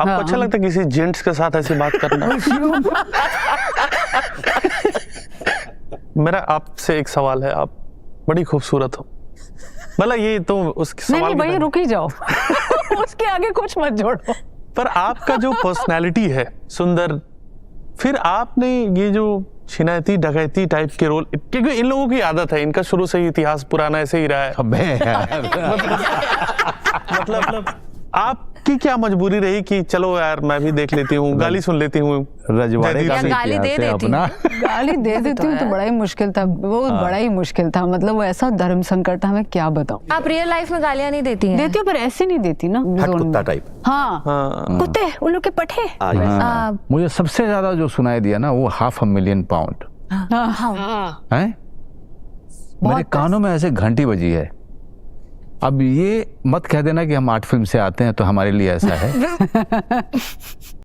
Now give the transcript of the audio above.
आपको अच्छा लगता है किसी जेंट्स के साथ ऐसी बात करना? मेरा आपसे एक सवाल है, आप बड़ी खूबसूरत हो। मतलब ये तो उस सवाल नहीं भाई रुक ही जाओ। उसके आगे कुछ मत जोड़ो। पर आपका जो पर्सनैलिटी है सुंदर, फिर आपने ये जो छिनैती डकैती टाइप के रोल, क्योंकि इन लोगों की आदत है, इनका शुरू से ही इतिहास पुराना ऐसे ही रहा है। अबे यार। मतलब आपकी क्या मजबूरी रही कि चलो यार मैं भी देख लेती हूँ, गाली सुन लेती हूँ रजवाड़े का या गाली दे देती अपना। गाली दे देती हूँ तो बड़ा ही मुश्किल था, वो बड़ा ही मुश्किल था। मतलब वो ऐसा धर्म संकट था, मैं क्या बताऊँ। आप रियल लाइफ में गालियां नहीं देती हैं? देती हूँ पर ऐसे नहीं देती ना। हट कुत्ता टाइप। हाँ कुत्ते, उन लोग के पठे। हाँ। मुझे सबसे ज्यादा जो सुनाई दिया ना वो $500,000 पाउंड है। मेरे कानों में ऐसे घंटी बजी है। अब ये मत कह देना कि हम आर्ट फिल्म से आते हैं तो हमारे लिए ऐसा है।